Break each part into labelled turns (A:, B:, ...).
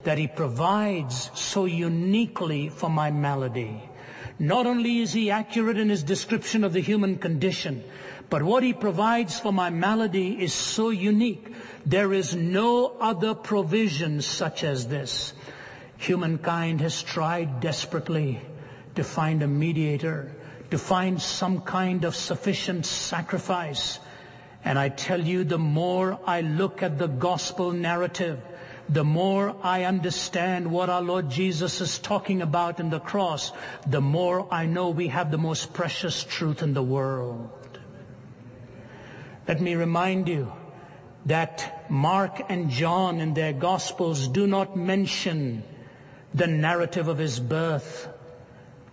A: that he provides so uniquely for my malady. Not only is he accurate in his description of the human condition, but what he provides for my malady is so unique. There is no other provision such as this. Humankind has tried desperately to find a mediator, to find some kind of sufficient sacrifice. And I tell you, the more I look at the gospel narrative, the more I understand what our Lord Jesus is talking about in the cross, the more I know we have the most precious truth in the world. Let me remind you that Mark and John in their Gospels do not mention the narrative of his birth.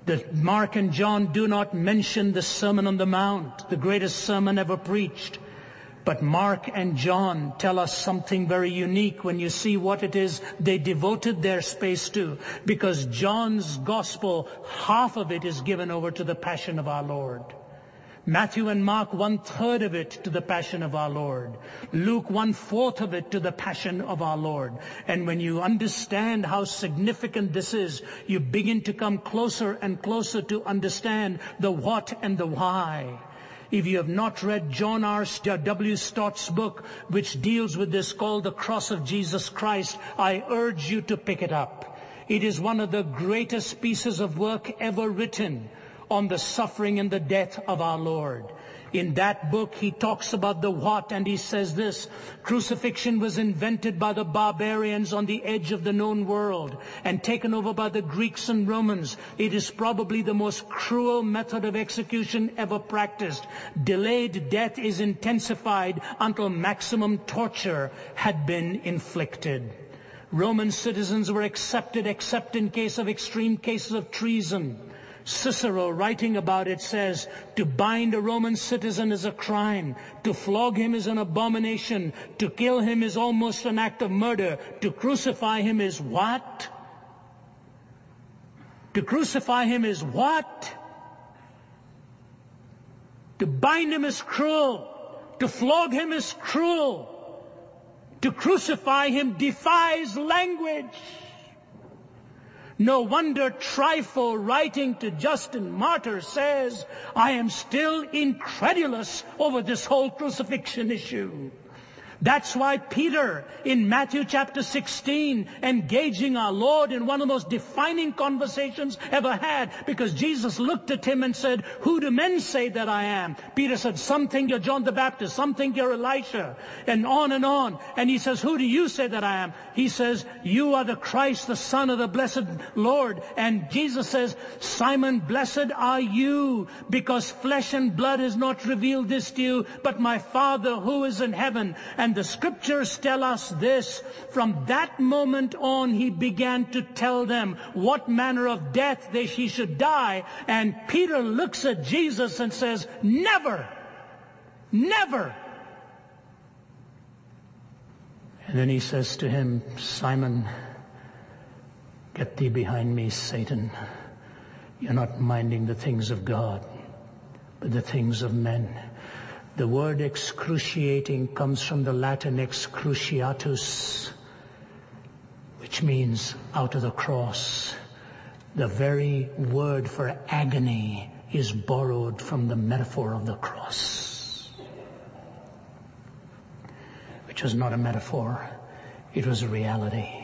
A: That Mark and John do not mention the Sermon on the Mount, the greatest sermon ever preached. But Mark and John tell us something very unique when you see what it is they devoted their space to. Because John's Gospel, half of it is given over to the Passion of our Lord. Matthew and Mark, 1/3 of it to the Passion of our Lord. Luke, 1/4 of it to the Passion of our Lord. And when you understand how significant this is, you begin to come closer and closer to understand the what and the why. If you have not read John W. Stott's book, which deals with this, called The Cross of Jesus Christ, I urge you to pick it up. It is one of the greatest pieces of work ever written on the suffering and the death of our Lord. In that book, he talks about the what, and he says this: crucifixion was invented by the barbarians on the edge of the known world and taken over by the Greeks and Romans. It is probably the most cruel method of execution ever practiced. Delayed death is intensified until maximum torture had been inflicted. Roman citizens were accepted except in case of extreme cases of treason. Cicero, writing about it, says, to bind a Roman citizen is a crime. To flog him is an abomination. To kill him is almost an act of murder. To crucify him is what? To crucify him is what? To bind him is cruel. To flog him is cruel. To crucify him defies language. No wonder Trypho, writing to Justin Martyr, says, I am still incredulous over this whole crucifixion issue. That's why Peter, in Matthew chapter 16, engaging our Lord in one of the most defining conversations ever had, because Jesus looked at him and said, who do men say that I am? Peter said, some think you're John the Baptist, some think you're Elisha, and on and on. And he says, who do you say that I am? He says, you are the Christ, the Son of the blessed Lord. And Jesus says, Simon, blessed are you, because flesh and blood has not revealed this to you, but my Father who is in heaven. And the scriptures tell us this: from that moment on, he began to tell them what manner of death he should die. And Peter looks at Jesus and says, never, never. And then he says to him, Simon, get thee behind me, Satan. You're not minding the things of God, but the things of men. The word excruciating comes from the Latin excruciatus, which means out of the cross. The very word for agony is borrowed from the metaphor of the cross, which was not a metaphor, it was a reality.